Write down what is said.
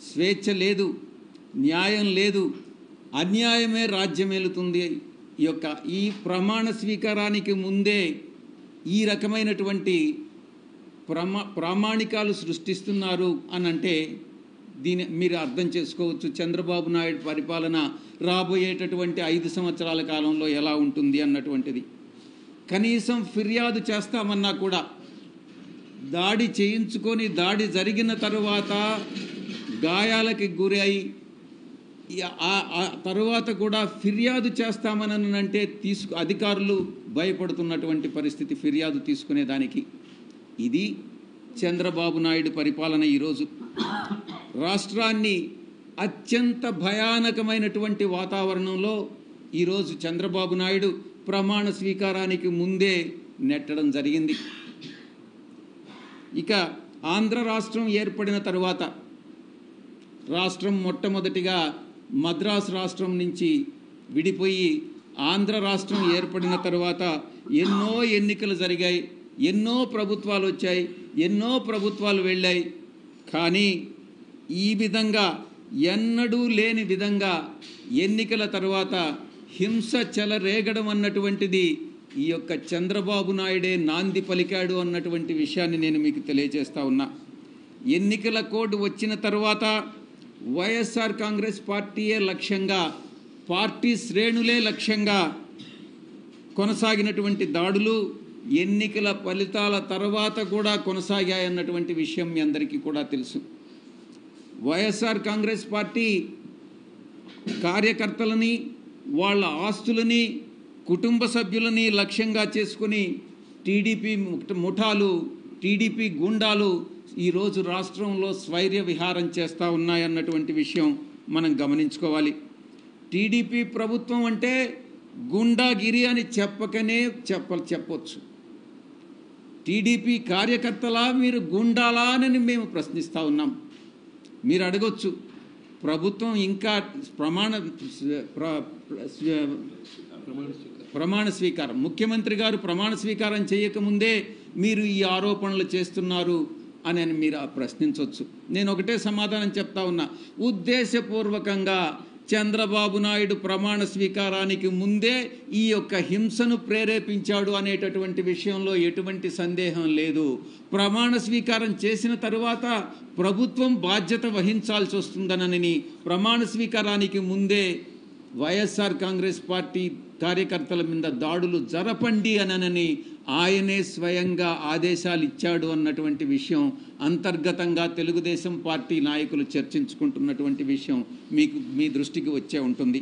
స్వేచ్ఛ లేదు, న్యాయం లేదు, అన్యాయమే రాజ్యమేలుతుంది. ఈ ప్రమాణ స్వీకారానికి ముందే ఈ రకమైనటువంటి ప్రామాణికాలు సృష్టిస్తున్నారు అని అంటే దీని మీరు అర్థం చేసుకోవచ్చు చంద్రబాబు నాయుడు పరిపాలన రాబోయేటటువంటి 5 సంవత్సరాల కాలంలో ఎలా ఉంటుంది అన్నటువంటిది. కనీసం ఫిర్యాదు చేస్తామన్నా కూడా దాడి చేయించుకొని దాడి జరిగిన తర్వాత గాయాలకి గురై ఆ తర్వాత కూడా ఫిర్యాదు చేస్తామని అంటే అధికారులు భయపడుతున్నటువంటి పరిస్థితి ఫిర్యాదు తీసుకునేదానికి. ఇది చంద్రబాబు నాయుడు పరిపాలన. ఈరోజు రాష్ట్రాన్ని అత్యంత భయానకమైనటువంటి వాతావరణంలో ఈరోజు చంద్రబాబు నాయుడు ప్రమాణ స్వీకారానికి ముందే నెట్టడం జరిగింది. ఇక ఆంధ్ర రాష్ట్రం ఏర్పడిన తరువాత రాష్ట్రం మొట్టమొదటిగా మద్రాసు రాష్ట్రం నుంచి విడిపోయి ఆంధ్ర రాష్ట్రం ఏర్పడిన తర్వాత ఎన్నో ఎన్నికలు జరిగాయి, ఎన్నో ప్రభుత్వాలు వచ్చాయి, ఎన్నో ప్రభుత్వాలు వెళ్ళాయి. కానీ ఈ విధంగా ఎన్నడూ లేని విధంగా ఎన్నికల తర్వాత హింస చెలరేగడం అన్నటువంటిది ఈ యొక్క చంద్రబాబు నాయుడే నాంది పలికాడు అన్నటువంటి విషయాన్ని నేను మీకు తెలియజేస్తా ఉన్నా. ఎన్నికల కోడ్ వచ్చిన తర్వాత వైఎస్ఆర్ కాంగ్రెస్ పార్టీయే లక్ష్యంగా, పార్టీ శ్రేణులే లక్ష్యంగా కొనసాగినటువంటి దాడులు ఎన్నికల ఫలితాల తర్వాత కూడా కొనసాగాయన్నటువంటి విషయం మీ అందరికీ కూడా తెలుసు. వైఎస్ఆర్ కాంగ్రెస్ పార్టీ కార్యకర్తలని, వాళ్ళ ఆస్తులని, కుటుంబ సభ్యులని లక్ష్యంగా చేసుకుని టీడీపీ ముఠాలు, టీడీపీ గుండాలు ఈరోజు రాష్ట్రంలో స్వైర్య విహారం చేస్తూ ఉన్నాయన్నటువంటి విషయం మనం గమనించుకోవాలి. ప్రభుత్వం అంటే గుండాగిరి అని చెప్పొచ్చు. టీడీపీ కార్యకర్తలా మీరు గుండాలా అని మేము ప్రశ్నిస్తూ ఉన్నాం. మీరు అడగొచ్చు, ప్రభుత్వం ఇంకా ప్రమాణ స్వీకారం ముఖ్యమంత్రి గారు ప్రమాణ స్వీకారం చేయకముందే మీరు ఈ ఆరోపణలు చేస్తున్నారు అని మీరు ప్రశ్నించవచ్చు. నేను ఒకటే సమాధానం చెప్తా ఉన్నా, ఉద్దేశపూర్వకంగా చంద్రబాబు నాయుడు ప్రమాణ స్వీకారానికి ముందే ఈ యొక్క హింసను ప్రేరేపించాడు అనేటటువంటి విషయంలో ఎటువంటి సందేహం లేదు. ప్రమాణ స్వీకారం చేసిన తరువాత ప్రభుత్వం బాధ్యత వహించాల్సి వస్తుందనని ప్రమాణ స్వీకారానికి ముందే వైఎస్ఆర్ కాంగ్రెస్ పార్టీ కార్యకర్తల మీద దాడులు జరపండి అనని ఆయనే స్వయంగా ఆదేశాలు ఇచ్చాడు అన్నటువంటి విషయం అంతర్గతంగా తెలుగుదేశం పార్టీ నాయకులు చర్చించుకుంటున్నటువంటి విషయం మీ దృష్టికి వచ్చే ఉంటుంది.